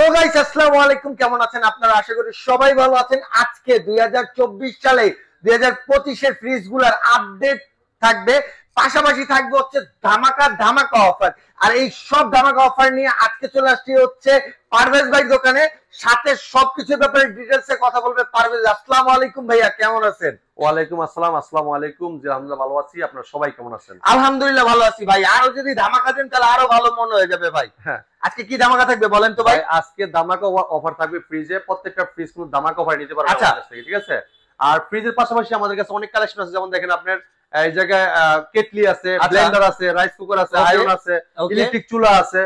Hello guys, আসসালামু আলাইকুম। কেমন আছেন আপনারা? আশা করি সবাই ভালো আছেন। আজকে 2024 সালে 2025 এর ফ্রিজ গুলার আপডেট থাকবে, পাশাপাশি থাকবে হচ্ছে ধামাকা ধামাকা অফার। আর এই সব ধামাকা অফার নিয়ে আজকে চলে আসছি হচ্ছে পারভেজ ভাই দোকানে। সাথে সবকিছুর ব্যাপারে ডিটেইলসে কথা বলবে পারভেজ। আসসালামু আলাইকুম ভাইয়া, কেমন আছেন? ওয়ালাইকুম আসসালাম। আসসালামু আলাইকুম। জি আলহামদুলিল্লাহ ভালো আছি, আপনারা সবাই কেমন আছেন? আলহামদুলিল্লাহ ভালো আছি ভাই। আরো যদি ধামাকা দেন তাহলে আরো ভালো মনে হয়ে যাবে ভাই। হ্যাঁ, আজকে কি ধামাকা থাকবে বলেন তো ভাই? আজকে ধামাকা অফার থাকবে ফ্রিজে। প্রত্যেকটা ফ্রিজ কিন্তু ধামাকা অফার নিতে পারবেন আচ্ছা। আমাদের কাছ থেকে, ঠিক আছে? আর ফ্রিজের পাশাপাশি আমাদের কাছে অনেক কালেকশন আছে, যেমন দেখেন আপনার এই জায়গায় কেটলি আছে, ব্লেন্ডার আছে, রাইস কুকার আছে, আয়রন আছে, ইলেকট্রিক চুলা আছে,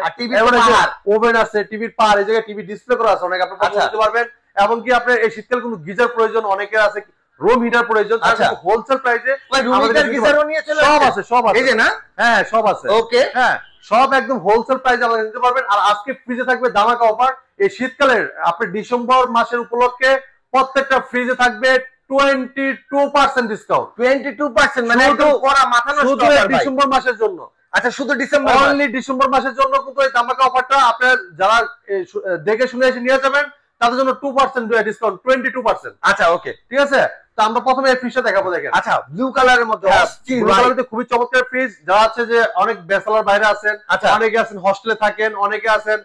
ওভেন আছে, টিভির পার, এই জায়গায় টিভি ডিসপ্লে করা আছে, অনেক আপনি পছন্দ করতে পারবেন। এবং কি আপনার এই শীতকাল কিন্তু গিজার প্রয়োজন, অনেকের আছে রুম হিটার প্রয়োজন, হোলসেল প্রাইসে আমাদের গিজারও নিয়ে চলে সব আছে, সব আছে, এই যে না? হ্যাঁ, সব আছে। ওকে, হ্যাঁ, সব একদম হোলসেল প্রাইসে আমাদের নিতে পারবেন। আর আজকে ফ্রিজে থাকবে ধামাকা অফার। এই শীতকালের আপনি ডিসেম্বর মাসের উপলক্ষে প্রত্যেকটা ফ্রিজে থাকবে 22% ডিসকাউন্ট। 22% মানে একদম করা মাথা নষ্ট শুধু অফার ভাই। ডিসেম্বর মাসের জন্য। আচ্ছা, শুধু ডিসেম্বর, অনলি ডিসেম্বর মাসের জন্য কিন্তু এই ধামাকা অফারটা আপনারা যারা দেখে শুনে এসে নিয়ে যাবেন তাদের জন্য 2% ডিসকাউন্ট, 22%। আচ্ছা, ওকে, ঠিক আছে। তো আমরা প্রথমে এই ফ্রিজটা দেখাবো, দেখেন। আচ্ছা, ব্লু কালারের মধ্যে ব্লু কালারের খুবই চমৎকার ফ্রিজ। যারা আছে যে অনেক ব্যাচেলর বাইরে আছেন, অনেকে আছেন হোস্টেলে থাকেন, অনেকে আছেন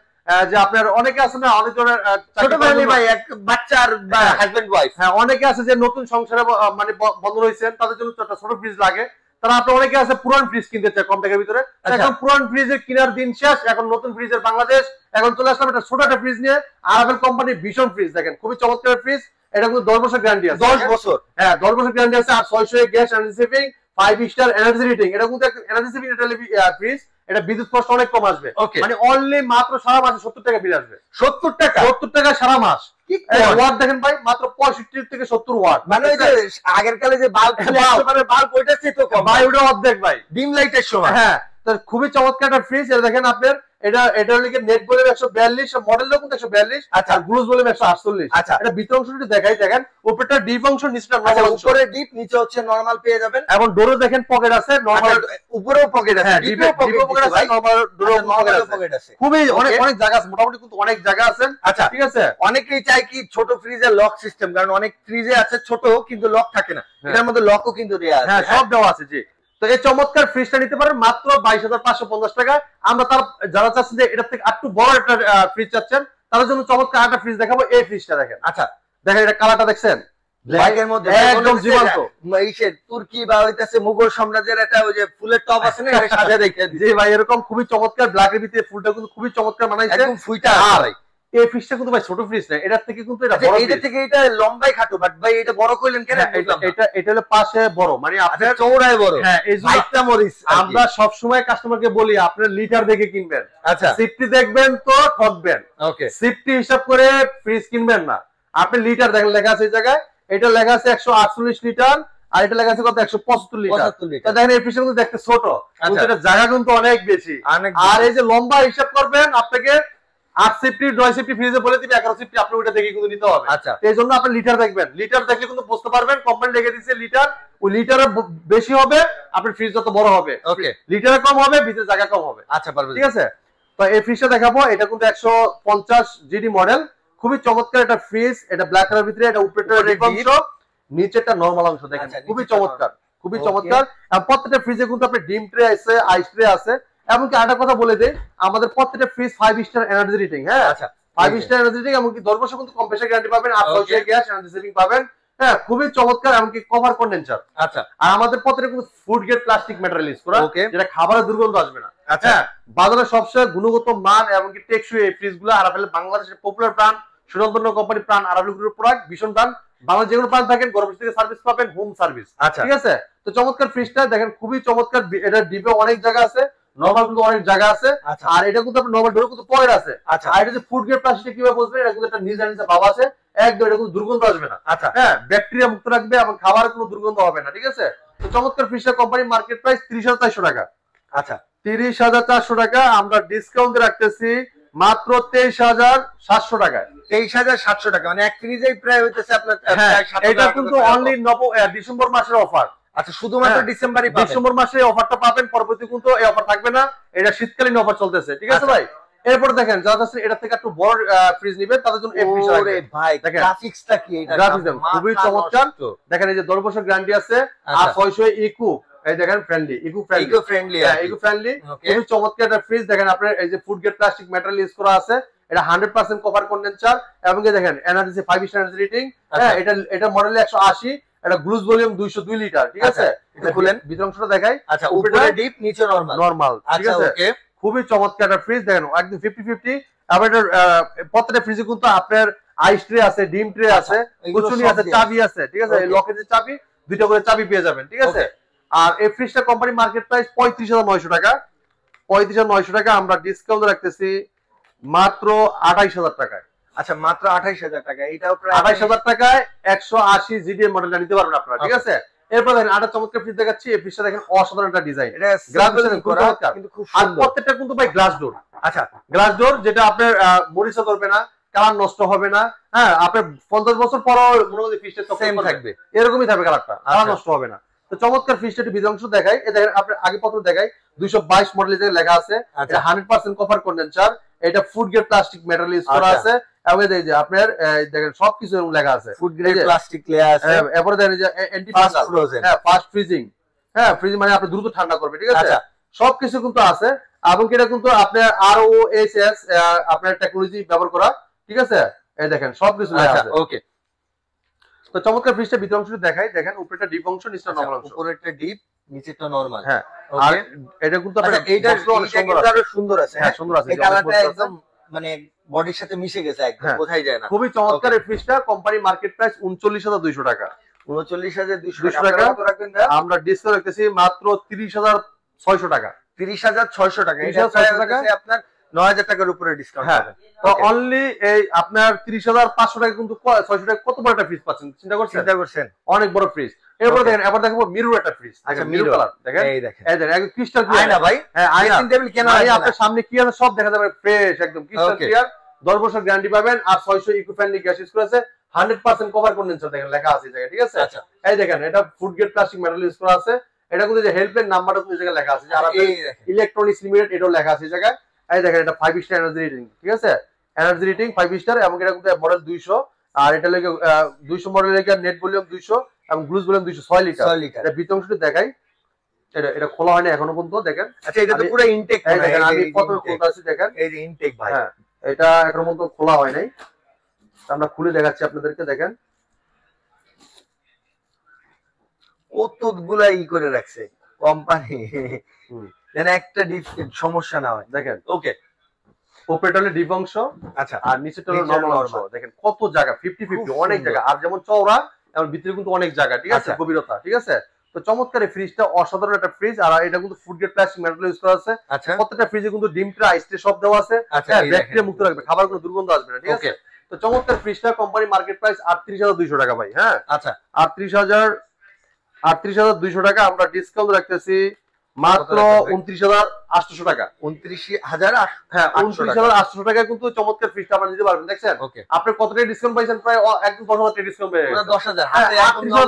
যে আপনার অনেকে আছেন না অনেক ধরনের ছোট ফ্যামিলি ভাই, এক বাচ্চার বা হাজবেন্ড ওয়াইফ, হ্যাঁ, অনেকে আছে যে নতুন সংসারে মানে বন্ধ রয়েছেন, তাদের জন্য একটা ছোট ফ্রিজ লাগে। তারা আপনার অনেকে আছে পুরান ফ্রিজ কিনতে চায় কম টাকার ভিতরে। এখন পুরান ফ্রিজের কেনার দিন শেষ, এখন নতুন ফ্রিজের বাংলাদেশ। এখন চলে আসলাম একটা ছোট একটা ফ্রিজ নিয়ে, আরাভেল কোম্পানির ভীষণ ফ্রিজ। দেখেন খুবই চমৎকার ফ্রিজ। এটা কিন্তু 10 বছর গ্যারান্টি আছে। 10 বছর, হ্যাঁ, 10 বছর গ্যারান্টি আছে। আর 600 gas energy saving, 5 star energy rating. এটা কিন্তু একটা এনার্জি সেভিং ফ্রিজ। এটা বিদ্যুৎ কষ্ট অনেক কম আসবে, মানে অনলি মাত্র সারা মাসে 70 টাকা বিল আসবে। 70 টাকা? 70 টাকা সারা মাস। ওয়াট দেখেন ভাই, মাত্র 65 থেকে 70 ওয়াট। মানে ওই যে আগের কালে যে বাল্ব ছিল, বাল্ব ওইটা চেয়ে তো কম ভাই, ওটা অর্ধেক ভাই, ডিম লাইটের সময়। হ্যাঁ, তো খুবই চমৎকার একটা ফ্রিজ। এটা দেখেন আপনার, এটা হলো নেট বলে 142, মডেলও কিন্তু 142, আচ্ছা, আর গ্লুজ বলে 148। আচ্ছা, এটা ভিতর অংশটা দেখাই, দেখেন উপরটা ডিপ অংশ, নিচটা নরমাল অংশ। উপরে ডিপ, নিচে হচ্ছে নরমাল পেয়ে যাবেন। এবং ডোরে দেখেন পকেট আছে, নরমাল উপরেও পকেট আছে, ডিপেও পকেট আছে, নরমাল ডোরেও পকেট আছে। খুবই অনেক জায়গা আছে, মোটামুটি কিন্তু অনেক জায়গা আছে। আচ্ছা, ঠিক আছে। অনেকেই চায় কি ছোট ফ্রিজে লক সিস্টেম, কারণ অনেক ফ্রিজে আছে ছোট কিন্তু লক থাকে না, এটার মধ্যে লকও কিন্তু দেয়া আছে। হ্যাঁ, সব দেওয়া আছে। জি, তো এই চমৎকার ফ্রিজটা নিতে পারেন মাত্র 22,550 টাকা। আমরা তার যারা চাচ্ছেন যে এটার থেকে একটু বড় একটা ফ্রিজ চাচ্ছেন, তাদের জন্য চমৎকার একটা ফ্রিজ দেখাবো। এই ফ্রিজটা দেখেন। আচ্ছা, দেখেন এটা কালারটা দেখছেন, ব্ল্যাকের মধ্যে একদম জীবন্ত। এইসের তুর্কি বা হইতাছে মুঘল সাম্রাজ্যের একটা ওই যে ফুলের টপ আছে না, এটা সাজিয়ে রেখে দিয়েছে। জি ভাই, এরকম খুবই চমৎকার ব্ল্যাকের ভিতরে ফুলটা কিন্তু খুবই চমৎকার বানাইছে, একদম ফুইটা। আর এই ফ্রিজটা কিন্তু ভাই ছোট ফ্রিজ না, এটার থেকে কিন্তু এটা বড়। এটা থেকে এটা লম্বাই খাটো, বাট ভাই এটা বড় কইলেন কেন? এটা হলো পাশে বড়, মানে আপনার চৌড়ায় বড়। হ্যাঁ, এই জন্য আমরা সব সময় কাস্টমারকে বলি আপনার লিটার দেখে কিনবেন। আচ্ছা, সিফটি দেখবেন তো ঠকবেন। ওকে, সিফটি হিসাব করে ফ্রিজ কিনবেন না। আপনি লিটার দেখেন, লেখা আছে এই জায়গায়, এটা লেখা আছে 148 লিটার, আর এটা লেখা আছে কত 175 লিটার। তো দেখেন এই ফ্রিজটা কিন্তু দেখতে ছোট, কিন্তু এটা জায়গা কিন্তু অনেক বেশি। আর এই যে লম্বা হিসাব করবেন, আপনাকে 8 সিফটি 9 সিফটি ফ্রিজে বলে দিবে 11 সিফটি, আপনি ওটা দেখে কিন্তু নিতে হবে। আচ্ছা, এই জন্য আপনি লিটার দেখবেন। লিটার দেখলে কিন্তু বুঝতে পারবেন কোম্পানি লিখে দিয়েছে লিটার, ওই লিটারে বেশি হবে আপনার ফ্রিজ যত বড় হবে, ওকে, লিটারে কম হবে ভিতরে জায়গা কম হবে। আচ্ছা, পারবে, ঠিক আছে। তো এই ফ্রিজটা দেখাবো, এটা কিন্তু 150 জিডি মডেল। খুবই চমৎকার একটা ফ্রিজ। এটা ব্ল্যাক কালার ভিতরে, এটা উপরেটা ডিপ অংশ, নিচেটা নরমাল অংশ। দেখেন খুবই চমৎকার, খুবই চমৎকার। আর প্রত্যেকটা ফ্রিজে কিন্তু আপনার ডিম ট্রে আছে, আইস ট্রে আছে। এমনকি আরেকটা কথা বলে দেই, আমাদের প্রত্যেকটা ফ্রিজ 5 স্টার এনার্জি রেটিং। হ্যাঁ, আচ্ছা, 5 স্টার এনার্জি রেটিং। এমনকি 10 বছর কিন্তু কম্প্রেসার গ্যারান্টি পাবেন, আর 600 গ্যাস এনার্জি সেভিং পাবেন। হ্যাঁ, খুবই চমৎকার। এমনকি কভার কন্ডেন্সার। আচ্ছা, আর আমাদের প্রত্যেকটা কিন্তু food grade plastic material use করা, যেটা খাবারের দুর্গন্ধ আসবে না। আচ্ছা, বাজারে সবচেয়ে গুণগত মান এমনকি টেকসই এই ফ্রিজগুলো আরাভেল বাংলাদেশের পপুলার ব্র্যান্ড, সুনন্দন্য কোম্পানি ব্র্যান্ড, আরাভেল গ্রুপের প্রোডাক্ট, ভীষণ ব্র্যান্ড। বাংলা যে কোনো প্রান্ত থাকেন গরম থেকে সার্ভিস পাবেন, হোম সার্ভিস। আচ্ছা, ঠিক আছে। তো চমৎকার ফ্রিজটা দেখেন, খুবই চমৎকার। এটা ডিপে অনেক জায়গা আছে, নরমাল কিন্তু অনেক জায়গা আছে। আর এটা কিন্তু আপনার নরমাল ডোরে কিন্তু পকেট আছে। আচ্ছা, আর এটা যে ফুড গ্রেড প্লাস্টিক কিভাবে বুঝবেন, এটা কিন্তু একটা নিজে ভাব আছে, একদম এটা কিন্তু দুর্গন্ধ আসবে না। আচ্ছা, হ্যাঁ, ব্যাকটেরিয়া মুক্ত রাখবে এবং খাবারের কোনো দুর্গন্ধ হবে না। ঠিক আছে। তো চমৎকার ফ্রিজটা কোম্পানি মার্কেট প্রাইস 30,400 টাকা। আচ্ছা, 30,400 টাকা। আমরা ডিসকাউন্ট রাখতেছি মাত্র 23,700 টাকায়। 23,700 টাকা, মানে এক ফ্রিজেই প্রায় হইতেছে আপনার। এটা কিন্তু অনলি ডিসেম্বর মাসের অফার। আচ্ছা, শুধুমাত্র ডিসেম্বরই পাবেন। ডিসেম্বর মাসে অফারটা পাবেন, পরবর্তী কিন্তু এই অফার থাকবে না। এটা শীতকালীন অফার চলতেছে। ঠিক আছে ভাই। এরপর দেখেন যারা কাছে এটা থেকে একটু বড় ফ্রিজ নেবেন তাদের জন্য এই ফ্রিজটা ওরে ভাই দেখেন গ্রাফিক্সটা কি এটা গ্রাফিক্স খুবই চমৎকার দেখেন এই যে 10 বছর গ্যারান্টি আছে আর 600 ইকো এই দেখেন friendly eco friendly eco friendly খুবই চমৎকার একটা ফ্রিজ দেখেন আপনার এই যে food grade plastic material use করা আছে এটা 100% কপার কন্ডেন্সার এবং দেখেন এনার্জি 5 স্টার এনার্জি রেটিং হ্যাঁ এটা মডেল 180 এটা গ্লুজ ভলিউম 202 লিটার ঠিক আছে এটা খুলেন ভিতর অংশটা দেখাই আচ্ছা উপরে ডিপ নিচে নরমাল ঠিক আছে ওকে খুবই চমৎকার একটা ফ্রিজ দেখেন একদম 50-50 আবার এটা প্রত্যেকটা ফ্রিজে কিন্তু আপনার আইস ট্রে আছে ডিম ট্রে আছে কুচুনি আছে চাবি আছে ঠিক আছে লকের যে চাবি দুইটা করে চাবি পেয়ে যাবেন ঠিক আছে আর এই ফ্রিজটা কোম্পানি মার্কেট প্রাইস 35900 টাকা 35900 টাকা আমরা ডিসকাউন্ট রাখতেছি মাত্র 28000 টাকায় আচ্ছা মাত্র 28000 টাকা এটাও প্রায় 28000 টাকায় 180 জিডিএম মডেলটা নিতে পারবেন আপনারা ঠিক আছে এরপর দেখেন আরেকটা চমৎকার ফ্রিজ দেখাচ্ছি এই ফ্রিজটা দেখেন অসাধারণ একটা ডিজাইন এটা গ্লাস করা কিন্তু খুব সুন্দর আর প্রত্যেকটা কিন্তু ভাই গ্লাস ডোর আচ্ছা গ্লাস ডোর যেটা আপনার মরিচা করবে না কালার নষ্ট হবে না হ্যাঁ আপনার 50 বছর পরও মনে হয় ফ্রিজটা সেম থাকবে এরকমই থাকবে কালারটা কালার নষ্ট হবে না তো চমৎকার ফ্রিজটা একটু বিধাংশ দেখাই এই দেখেন আপনি আগে পত্র দেখাই 222 মডেলের লেখা আছে এটা 100% কপার কন্ডেন্সার এটা food grade plastic material use করা আছে এবং এই যে আপনার দেখেন সবকিছু এরকম লেখা আছে ফুড গ্রেড প্লাস্টিক লেয়ার আছে এরপর দেখেন যে অ্যান্টি ফ্রোজেন হ্যাঁ ফাস্ট ফ্রিজিং হ্যাঁ ফ্রিজ মানে আপনি দ্রুত ঠান্ডা করবে ঠিক আছে সবকিছু কিন্তু আছে এবং এটা কিন্তু আপনার ROHS আপনার টেকনোলজি ব্যবহার করা ঠিক আছে এই দেখেন সবকিছু লেখা আছে ওকে তো চমৎকার ফ্রিজটা ভিতর অংশটা দেখাই দেখেন উপরেটা ডিপ অংশ নিচটা নরমাল অংশ উপরেরটা ডিপ নিচেরটা নরমাল হ্যাঁ আর এটা কিন্তু আপনার এইটা আরো সুন্দর আছে হ্যাঁ সুন্দর আছে এই কালারটা একদম মানে বডির সাথে মিশে গেছে একদম বোঝাই যায় না খুবই চমৎকার এই ফ্রিজটা কোম্পানি মার্কেট প্রাইস 39200 টাকা 39200 টাকা আমরা ডিসকাউন্ট রাখতেছি মাত্র 30600 টাকা 30600 টাকা এটা আপনার 9000 টাকার উপরে ডিসকাউন্ট পাবেন তো অনলি এই আপনার 30500 টাকা কিন্তু 600 টাকা কত বড় একটা ফ্রিজ পাচ্ছেন চিন্তা করছেন অনেক বড় ফ্রিজ এরপর দেখেন এবার দেখাবো মিরর একটা ফ্রিজ আচ্ছা মিরর কালার দেখেন এই দেখেন একদম ক্রিস্টাল ক্লিয়ার আয়না ভাই হ্যাঁ আয়না টেবিল কেন আপনার সামনে কি আছে সব দেখা যাবে ফ্রেশ একদম ক্রিস্টাল ক্লিয়ার 10 বছর গ্যারান্টি পাবেন আর 600 ইকো ফ্রেন্ডলি গ্যাস ইউজ করেছে 100% কভার কন্ডেন্সার দেখেন লেখা আছে এই জায়গায় ঠিক আছে আচ্ছা এই দেখেন এটা food grade plastic material use করা আছে এটা কিন্তু যে হেল্পলাইন নাম্বারটা কিন্তু এই জায়গায় লেখা আছে আর ইলেকট্রনিক্স লিমিটেড এটাও লেখা আছে এই জায়গায় এই দেখেন এটা 5 স্টার এনার্জি রেটিং ঠিক আছে এনার্জি রেটিং 5 স্টার এবং এটা কিন্তু মডেল 200 আর এটা লাগে 200 মডেল লাগে নেট ভলিউম 200 এবং গ্লুজ ভলিউম 206 লিটার এটা ভিতর অংশটা দেখাই এটা খোলা হয়নি এখনো পর্যন্ত দেখেন আচ্ছা এটা তো পুরো ইনটেক দেখেন আমি কত খোলা আছে দেখেন এই যে ইনটেক ভাই হ্যাঁ এটা এখনো পর্যন্ত খোলা হয় নাই আমরা খুলে দেখাচ্ছি আপনাদেরকে দেখেন কতগুলা ই করে রাখছে কোম্পানি যেন একটা সমস্যা না হয় দেখেন ওকে উপরেটা হলো ডিপ অংশ আচ্ছা আর নিচেটা হলো নরমাল অংশ দেখেন কত জায়গা 50-50 অনেক জায়গা আর যেমন চওড়া এমন ভিতরে কিন্তু অনেক জায়গা ঠিক আছে গভীরতা ঠিক আছে তো চমৎকার এই ফ্রিজটা অসাধারণ একটা ফ্রিজ আর এটা কিন্তু food grade plastic material use করা আছে আচ্ছা প্রত্যেকটা ফ্রিজে কিন্তু ডিম ট্রে আইস ট্রে সব দেওয়া আছে হ্যাঁ ব্যাকটেরিয়া মুক্ত রাখবে খাবার কোনো দুর্গন্ধ আসবে না ঠিক আছে তো চমৎকার ফ্রিজটা কোম্পানি মার্কেট প্রাইস 38200 টাকা ভাই হ্যাঁ আচ্ছা 38200 টাকা আমরা ডিসকাউন্ট রাখতেছি মাত্র 29800 টাকা 29000 হ্যাঁ 29800 টাকা কিন্তু চমৎকার ফ্রিজটা আপনি নিতে পারবেন দেখছেন আপনি কত টাকা ডিসকাউন্ট পাইছেন প্রায় একদম 10000 টাকা ডিসকাউন্ট পেয়ে গেছেন 10000 হাতে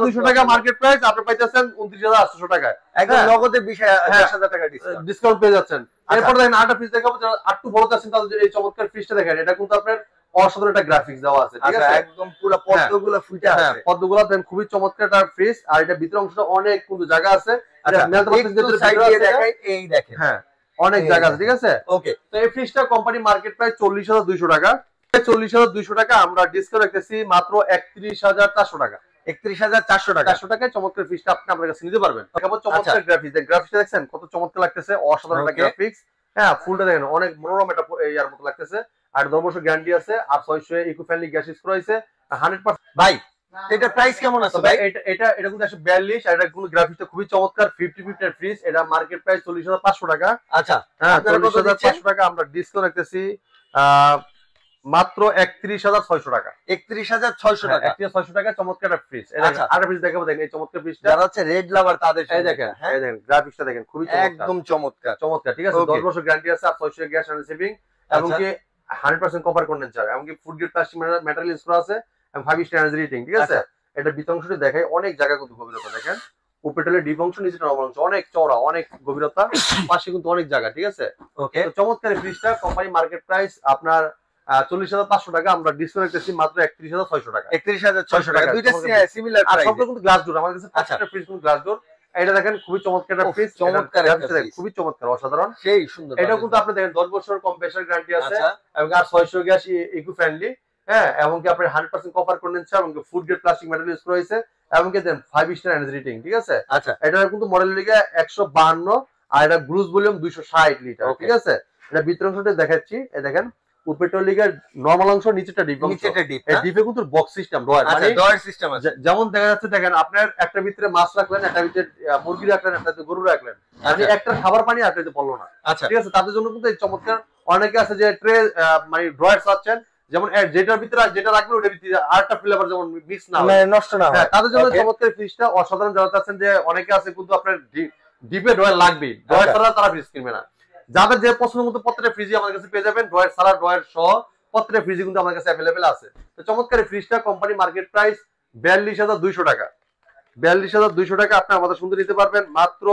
200 টাকা মার্কেট প্রাইস আপনি পাইতেছেন 29800 টাকা একদম নগদে 20000 টাকা ডিসকাউন্ট পেয়ে যাচ্ছেন এরপর দেখেন আরেকটা ফ্রিজ দেখাবো যারা একটু বড় চাচ্ছেন তাদের এই চমৎকার ফ্রিজটা দেখেন এটা কিন্তু আপনার অসাধারণ একটা গ্রাফিক্স দেওয়া আছে ঠিক আছে একদম পুরো পদ্মগুলো ফুটে আছে পদ্মগুলো দেখেন খুবই চমৎকার একটা ফ্রিজ আর এটা ভিতর অংশটা অনেক কিন্তু জায়গা আছে এই দেখেন হ্যাঁ অনেক জায়গা আছে ঠিক আছে ওকে তো এই ফ্রিজটা কোম্পানি মার্কেট প্রাইস 40200 টাকা 40200 টাকা আমরা ডিসকাউন্ট রাখতেছি মাত্র 31400 টাকা 31400 টাকা 400 টাকায় চমৎকার ফ্রিজটা আপনি আপনার কাছে নিতে পারবেন কেমন চমৎকার গ্রাফিক্স গ্রাফিক্সটা দেখছেন কত চমৎকার লাগতেছে অসাধারণ একটা গ্রাফিক্স হ্যাঁ ফুলটা দেখেন অনেক মনোরম একটা ইয়ার মতো লাগতেছে আর 10 বছর গ্যারান্টি আছে আর 600 ইকো ফ্রেন্ডলি গ্যাস ইউজ করা হয়েছে 100% ভাই এটা প্রাইস কেমন আছে ভাই এটা কিন্তু 142 আর এটা কিন্তু গ্রাফিক্সটা খুবই চমৎকার 50-50 এর ফ্রিজ এটা মার্কেট প্রাইস 40500 টাকা আচ্ছা হ্যাঁ 40500 টাকা আমরা ডিসকাউন্ট রাখতেছি মাত্র 31600 টাকা 31600 টাকা 31600 টাকা চমৎকার একটা ফ্রিজ আচ্ছা আরেকটা ফ্রিজ দেখাবো দেখেন এই চমৎকার ফ্রিজটা যারা হচ্ছে রেড লাভার তাদের এই দেখেন গ্রাফিক্সটা দেখেন খুবই চমৎকার একদম চমৎকার ঠিক আছে 10 বছর গ্যারান্টি আছে আর 600 গ্যাস এন্ড সেভিং এবং কি 100% কপার কন্ডেন্সার এবং কি food grade plastic material use করা আছে এবং 5 স্টার এনার্জি রেটিং ঠিক আছে এটা ভিতর অংশটি দেখাই অনেক জায়গা কিন্তু গভীরতা দেখেন উপরে ডিপ অংশ, নিচেটা নরমাল অংশ, অনেক চওড়া, অনেক গভীরতা, পাশে কিন্তু অনেক জায়গা, ঠিক আছে। ওকে, চমৎকার ফ্রিজটা কোম্পানি মার্কেট প্রাইস আপনার 40,500 টাকা, আমরা ডিসকাউন্ট রেখেছি মাত্র 31,600 টাকা। 31,600 টাকা, দুইটা সিমিলার আর প্রাইস। সবগুলো কিন্তু গ্লাস ডোর, আমাদের কাছে প্রত্যেকটা ফ্রিজ কিন্তু গ্লাস ডোর। এটা দেখেন খুবই চমৎকার একটা ফ্রিজ, চমৎকার একটা ফ্রিজ, খুবই চমৎকার, অসাধারণ, সেই সুন্দর। এটাও কিন্তু আপনি দেখেন 10 বছর কম্প্রেসার গ্যারান্টি আছে, এবং আর 600 গ্যাস ইকো ফ্রেন্ডলি, হ্যাঁ, এবং কি আপনার 100% কপার কন্ডেন্সার এবং food grade plastic metal use করা হয়েছে, এবং কি দেন 5 স্টার এনার্জি রেটিং, ঠিক আছে। আচ্ছা, এটা কিন্তু মডেল লিগে 152, আর এটা গ্রুজ ভলিউম 260 লিটার, ঠিক আছে। এটা ভিতর অংশটা দেখাচ্ছি, এই দেখেন উপরেটা লিগে নরমাল অংশ, নিচেটা ডিপ অংশ, নিচেটা ডিপ, এই ডিপে কিন্তু বক্স সিস্টেম ডয়ার, মানে ডয়ার সিস্টেম আছে। যেমন দেখা যাচ্ছে, দেখেন আপনার একটা ভিতরে মাছ রাখলেন, একটা ভিতরে মুরগি রাখলেন, একটা গরু রাখলেন, মানে একটা খাবার পানি আর একটা পড়লো না, আচ্ছা, ঠিক আছে। তাদের জন্য কিন্তু এই চমৎকার, অনেকে আছে যে ট্রে মানে ড্রয়ার চাচ্ছেন, যেমন যেটার ভিতরে যেটা রাখবেন ওটার ভিতরে আরেকটা ফ্লেভার যেমন মিক্স না হয়, নষ্ট না হয়, তাদের জন্য চমৎকার ফ্রিজটা অসাধারণ। যারা চাচ্ছেন যে অনেকে আছে কিন্তু আপনার ডিপে ড্রয়ার লাগবে, ড্রয়ার ছাড়া তারা ফ্রিজ কিনবে না, যাদের যে পছন্দ মতো প্রত্যেকটা ফ্রিজই আমাদের কাছে পেয়ে যাবেন, ড্রয়ার ছাড়া ড্রয়ার সহ প্রত্যেকটা ফ্রিজই কিন্তু আমাদের কাছে অ্যাভেলেবেল আছে। তো চমৎকার ফ্রিজটা কোম্পানি মার্কেট প্রাইস 42,200 টাকা, 42,200 টাকা আপনি আমাদের সুন্দর নিতে পারবেন মাত্র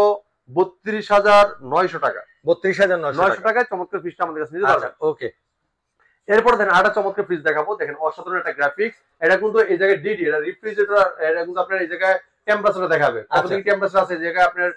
32,900 টাকা, 32,900 টাকায় চমৎকার ফ্রিজটা আমাদের কাছে নিতে পারবেন। ওকে, এরপর দেখেন আরেকটা চমৎকার ফ্রিজ দেখাবো, দেখেন অসাধারণ একটা গ্রাফিক্স, এটা কিন্তু এই জায়গায় ডিডি, এটা রেফ্রিজারেটর, এটা কিন্তু আপনার এই জায়গায় টেম্পারেচার দেখাবে, কতদিন টেম্পারেচার আছে এই জায়গায় আপনার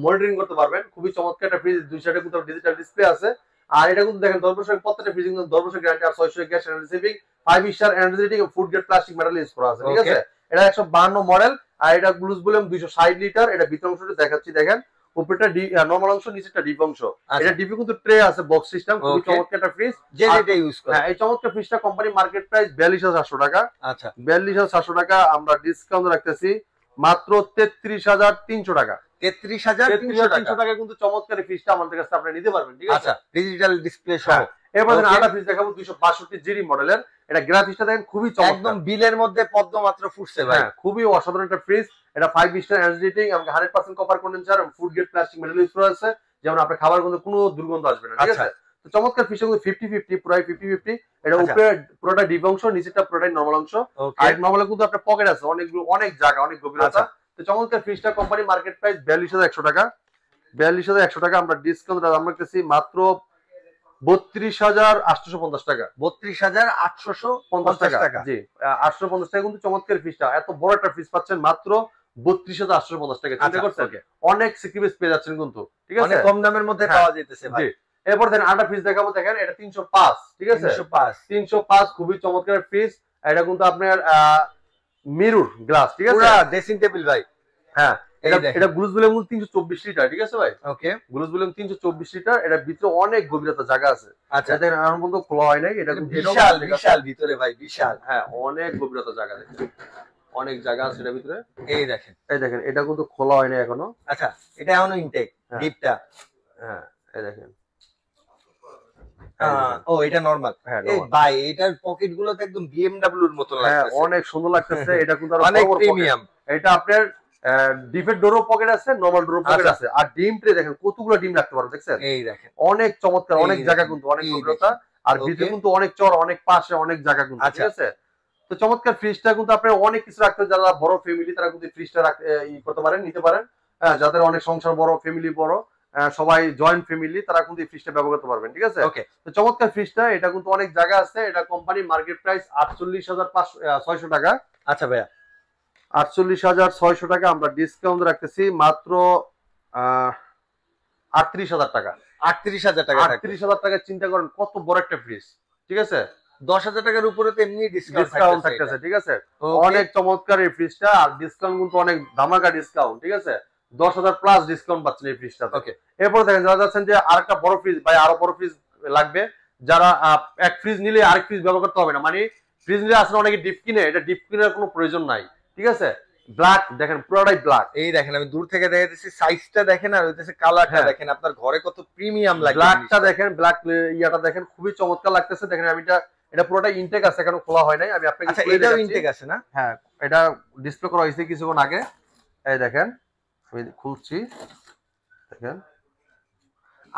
মনিটরিং করতে পারবেন। খুবই চমৎকার একটা ফ্রিজ, দুই সাইডে কিন্তু ডিজিটাল ডিসপ্লে আছে, আর এটা কিন্তু দেখেন 10 বছর প্রত্যেকটা ফ্রিজ কিন্তু 10 বছর গ্যারান্টি, আর 600 gas energy saving, 5 star energy rating, food grade plastic metal use করা আছে, ঠিক আছে। এটা 152 মডেল, আর এটা গ্লুজ ভলিউম 260 লিটার। এটা ভিতর অংশটা দেখাচ্ছি, দেখেন উপরেটা নরমাল অংশ, নিচেটা ডিপ অংশ, এটা ডিপে কিন্তু ট্রে আছে, বক্স সিস্টেম, খুবই চমৎকার একটা ফ্রিজ, যে যেটা ইউজ করে। হ্যাঁ, এই চমৎকার ফ্রিজটা কোম্পানি মার্কেট প্রাইস 42,700 টাকা। আচ্ছা, 42,700 টাকা আমরা ডিসকাউন্ট রাখতেছি মাত্র 33,300 টাকা। 33,300 টাকা কিন্তু চমৎকার ফ্রিজটা আমাদের কাছে আপনি নিতে পারবেন, ঠিক আছে। আচ্ছা, ডিজিটাল ডিসপ্লে সহ। এরপর আরেকটা ফ্রিজ দেখাবো 262 জিডি মডেলের, এটা গ্রাফিক্সটা দেখেন খুবই চমৎকার, একদম বিলের মধ্যে পদ্ম মাত্র ফুটছে ভাই, খুবই অসাধারণ একটা ফ্রিজ। এটা 5 স্টার এনার্জি রেটিং এবং 100% কপার কন্ডেন্সার এবং food grade plastic metal use করা আছে, যেমন আপনার খাবার কিন্তু কোনো দুর্গন্ধ আসবে না, ঠিক আছে। তো চমৎকার ফ্রিজটা কিন্তু 50-50 পুরাই 50-50, এটা উপরে পুরোটা ডিপ অংশ, নিচেটা পুরোটাই নরমাল অংশ, আর নরমালে কিন্তু আপনার পকেট আছে অনেকগুলো, অনেক জায়গা, অনেক গভীরতা। তো চমৎকার ফ্রিজটা কোম্পানি মার্কেট প্রাইস 42,100 টাকা, 42,100 টাকা আমরা ডিসকাউন্ট আমরা করতেছি মাত্র 32,850 টাকা, 32,850 টাকা, জি 850 টাকা কিন্তু চমৎকার ফ্রিজটা, এত বড় একটা ফ্রিজ পাচ্ছেন মাত্র 32,850 টাকা, চিন্তা করছেন অনেক সিকিউরিটি পেয়ে যাচ্ছেন কিন্তু, ঠিক আছে, অনেক কম দামের মধ্যে পাওয়া যাইতেছে ভাই। এরপর দেখেন আরেকটা ফ্রিজ দেখাবো, দেখেন এটা 305, ঠিক আছে, 305 খুবই চমৎকার ফ্রিজ, এটা কিন্তু আপনার মিরর গ্লাস, ঠিক আছে, পুরো ড্রেসিং টেবিল ভাই, হ্যাঁ, এটা গ্লুজ ভলিউম 324 লিটার, ঠিক আছে ভাই, ওকে, গ্লুজ ভলিউম 324 লিটার, এটা ভিতরে অনেক গভীরতা জায়গা আছে। আচ্ছা, দেখেন আমার মতো খোলা হয় নাই, এটা বিশাল বিশাল ভিতরে ভাই, বিশাল, হ্যাঁ, অনেক গভীরতা জায়গা, দেখেন অনেক জায়গা আছে এর ভিতরে, এই দেখেন, এটা কিন্তু খোলা হয় না এখনো। আচ্ছা, এটা এখনো ইনটেক ডিপটা, হ্যাঁ, এই দেখেন, ও এটা নরমাল, এই ভাই এটার পকেট গুলো তো একদম বিএমডব্লিউ এর মতো লাগতেছে, অনেক সুন্দর লাগতেছে, এটা কিন্তু অনেক প্রিমিয়াম, এটা আপনার ডিপের ডোরও পকেট আছে, নরমাল ডোরও পকেট আছে, আর ডিম ট্রে দেখেন কতগুলো ডিম রাখতে পারো, দেখছেন, এই দেখেন অনেক চমৎকার, অনেক জায়গা কিন্তু, অনেক গভীরতা, আর ভিতরে কিন্তু অনেক চড়, অনেক পাশে অনেক জায়গা কিন্তু, ঠিক আছে। তো চমৎকার ফ্রিজটা কিন্তু আপনি অনেক কিছু রাখতে, যারা বড় ফ্যামিলি তারা কিন্তু ফ্রিজটা করতে পারেন, নিতে পারেন, যাদের অনেক সংসার বড়, ফ্যামিলি বড়, সবাই জয়েন্ট ফ্যামিলি, তারা কিন্তু এই ফ্রিজটা ব্যবহার করতে পারবেন, ঠিক আছে। তো চমৎকার ফ্রিজটা, এটা কিন্তু অনেক জায়গা আছে, এটা কোম্পানি মার্কেট প্রাইস 48,600 টাকা। আচ্ছা ভাইয়া, 48,600 টাকা আমরা ডিসকাউন্ট রাখতেছি মাত্র 38,000 টাকা, 38,000 টাকা, 38,000 টাকা, চিন্তা করেন কত বড় একটা ফ্রিজ, ঠিক আছে। 10,000 টাকার উপরে তো এমনি ডিসকাউন্ট থাকতেছে, ঠিক আছে, অনেক চমৎকার এই ফ্রিজটা, আর ডিসকাউন্ট কিন্তু অনেক ধামাকা ডিসকাউন্ট, ঠিক আছে, 10,000 প্লাস ডিসকাউন্ট পাচ্ছেন এই ফ্রিজটা। এরপর দেখেন যারা যাচ্ছেন যে আরেকটা বড় ফ্রিজ, ভাই আরো বড় ফ্রিজ লাগবে, যারা এক ফ্রিজ নিলে আরেক ফ্রিজ ব্যবহার করতে হবে না, মানে ফ্রিজ নিলে আসলে অনেকে ডিপ কিনে, এটা ডিপ কেনার কোনো প্রয়োজন নাই, ঠিক আছে। ব্ল্যাক দেখেন, পুরোটাই ব্ল্যাক, এই দেখেন আমি দূর থেকে দেখাইতেছি, সাইজটা দেখেন, আর হইতেছে কালারটা দেখেন, আপনার ঘরে কত প্রিমিয়াম লাগে, ব্ল্যাকটা দেখেন, ব্ল্যাক ইয়াটা দেখেন, খুবই চমৎকার লাগতেছে, দেখেন আমি এটা পুরোটা ইনটেক আছে, এখনো খোলা হয় নাই, আমি আপনাকে, আচ্ছা এটাও ইনটেক আছে না, হ্যাঁ, এটা ডিসপ্লে করা হয়েছে কিছুক্ষণ আগে, এই দেখেন আমি খুলছি, দেখেন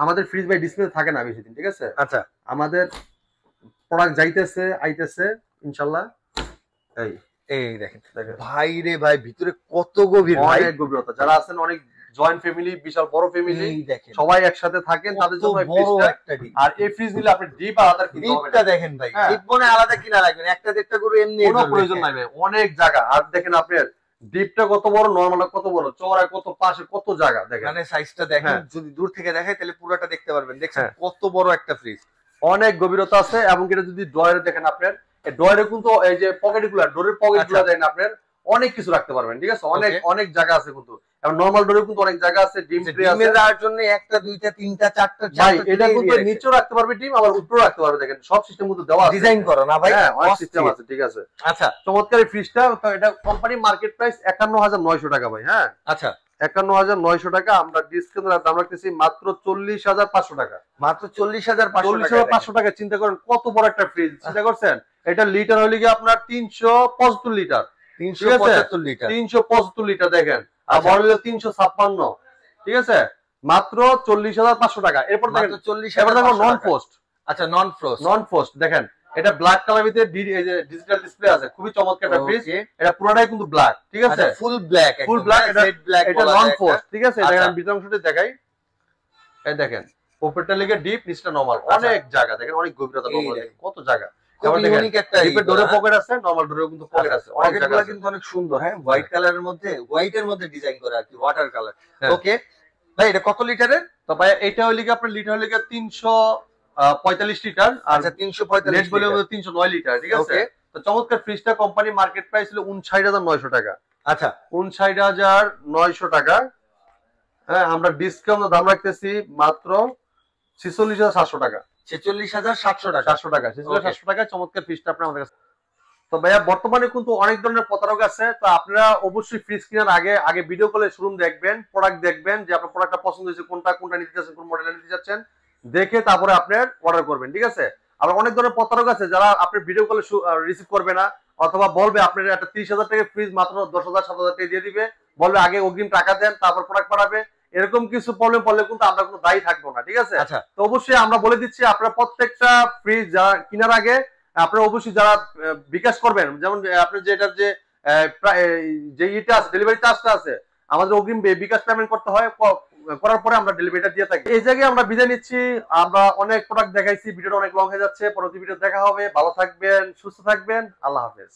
আমাদের ফ্রিজ ভাই ডিসপ্লে থাকে না বেশি দিন, ঠিক আছে। আচ্ছা, আমাদের প্রোডাক্ট যাইতেছে আইতেছে ইনশাআল্লাহ, এই এই দেখেন ভাই রে ভাই, ভিতরে কত গভীর ভাই, অনেক গভীরতা। যারা আছেন অনেক জয়েন্ট ফ্যামিলি, বিশাল বড় ফ্যামিলি, দেখেন সবাই একসাথে থাকেন, তাদের জন্য এই ফ্রিজটা। আর এই ফ্রিজ নিলে আপনি ডিপ আলাদা কিনতে হবে ডিপটা দেখেন ভাই, ডিপ মনে আলাদা কিনা লাগবে, একটা দেড়টা গরু এমনি কোনো প্রয়োজন নাই ভাই, অনেক জায়গা। আর দেখেন আপনার ডিপটা কত বড়, নরমালটা কত বড়, চওড়া কত, পাশে কত জায়গা দেখেন, মানে সাইজটা দেখেন, যদি দূর থেকে দেখাই তাহলে পুরোটা দেখতে পারবেন। দেখছেন কত বড় একটা ফ্রিজ, অনেক গভীরতা আছে। এবং এটা যদি ড্রয়ারে দেখেন আপনার, এই ড্রয়ারে কিন্তু এই যে পকেটগুলো, ডোরের পকেটগুলো দেখেন আপনার অনেক কিছু রাখতে পারবেন, ঠিক আছে, অনেক অনেক জায়গা আছে কিন্তু। এবং নরমাল ডোরে কিন্তু অনেক জায়গা আছে, ডিম ট্রে আছে দেওয়ার জন্য, একটা দুইটা তিনটা চারটা, ভাই এটা কিন্তু নিচেও রাখতে পারবে ডিম, আবার উপরেও রাখতে পারবে। দেখেন সব সিস্টেম কিন্তু দেওয়া আছে, ডিজাইন করা না ভাই, অনেক সিস্টেম আছে, ঠিক আছে। আচ্ছা, চমৎকার এই ফ্রিজটা। তো এটা কোম্পানি মার্কেট প্রাইস ৫১,৯০০ টাকা ভাই। হ্যাঁ, আচ্ছা ৫১,৯০০ টাকা। আমরা ডিসকাউন্টের দাম রাখতেছি মাত্র ৪০,৫০০ টাকা। মাত্র ৪০,৫০০ টাকা। চিন্তা করেন কত বড় একটা ফ্রিজ, চিন্তা করছেন? এটা লিটার হইলে কি আপনার ৩৭৫ লিটার, ৩৭৫ লিটার, ৩৭৫ লিটার দেখেন। আর বড় হলে ৩৫৬, ঠিক আছে, মাত্র ৪০,৫০০ টাকা। এরপর দেখেন ৪০,৫০০ নন পোস্ট। আচ্ছা, নন ফ্রোস্ট, নন পোস্ট দেখেন, এটা ব্ল্যাক কালার ভিতরে ডিজিটাল ডিসপ্লে আছে, খুবই চমৎকার একটা ফ্রিজ। এটা পুরোটাই কিন্তু ব্ল্যাক, ঠিক আছে, ফুল ব্ল্যাক, ফুল ব্ল্যাক। এটা নন পোস্ট, ঠিক আছে। আচ্ছা। দেখেন ভিতর অংশটি দেখাই, এই দেখেন উপরটা লেগে ডিপ, নিচটা নরমাল, অনেক জায়গা দেখেন, অনেক গভীরতা, নরমাল দেখেন কত জায়গা। খুব ইউনিক একটা ডিপের ডোরে পকেট আছে, নরমাল ডোরেও কিন্তু পকেট আছে, অনেক জায়গা পকেটগুলো আছে। কিন্তু অনেক সুন্দর, হ্যাঁ, হোয়াইট কালারের মধ্যে, হোয়াইটের মধ্যে ডিজাইন করা আর কি, ওয়াটার কালার। হ্যাঁ। ওকে ভাই, এটা কত লিটারের? তো ভাই এটা হইলে কি আপনার লিটার হইলে ৩৪৫ লিটার, আর আচ্ছা 345 নেট বলে ৩০৯ লিটার, ঠিক আছে। তো চমৎকার ফ্রিজটা কোম্পানি মার্কেট প্রাইস হলো ৫৯,৯০০ টাকা। আচ্ছা ৫৯,৯০০ টাকা। হ্যাঁ, আমরা ডিসকাউন্ট দাম রাখতেছি মাত্র ৪৬,৭০০ টাকা। ৪৬,৭০০ টাকা, ৭০০ টাকা, ৪৬,৭০০ টাকা। চমৎকার ফ্রিজটা আপনার আমাদের কাছে। তো ভাইয়া বর্তমানে কিন্তু অনেক ধরনের প্রতারক আছে। তো আপনারা অবশ্যই ফ্রিজ কেনার আগে ভিডিও কলে শোরুম দেখবেন, প্রোডাক্ট দেখবেন, যে আপনার প্রোডাক্টটা পছন্দ হয়েছে, কোনটা নিতে চাচ্ছেন, কোন মডেল নিতে চাচ্ছেন, দেখে তারপরে আপনার অর্ডার করবেন, ঠিক আছে। আবার অনেক ধরনের প্রতারক আছে যারা আপনার ভিডিও কলে রিসিভ করবে না, অথবা বলবে আপনার একটা ৩০,০০০ টাকা ফ্রিজ মাত্র ১০,০০০ ৭,০০০ টাকা দিয়ে দিবে, বলবে আগে অগ্রিম টাকা দেন তারপর প্রোডাক্ট পাঠাবে। এরকম কিছু প্রবলেম পড়লে কিন্তু আমরা কোনো দায়ী থাকবো না, ঠিক আছে। আচ্ছা। তো অবশ্যই আমরা বলে দিচ্ছি, আপনারা প্রত্যেকটা ফ্রিজ যারা কেনার আগে আপনারা অবশ্যই যারা বিকাশ করবেন, যেমন আপনার যে এটার যে ইটা আছে, ডেলিভারি চার্জটা আছে, আমাদের অগ্রিম বিকাশ পেমেন্ট করতে হয়, করার পরে আমরা ডেলিভারিটা দিয়ে থাকি। এই জায়গায় আমরা বিদায় নিচ্ছি। আমরা অনেক প্রোডাক্ট দেখাইছি, ভিডিওটা অনেক লং হয়ে যাচ্ছে। পরবর্তী ভিডিও দেখা হবে। ভালো থাকবেন, সুস্থ থাকবেন, আল্লাহ হাফেজ।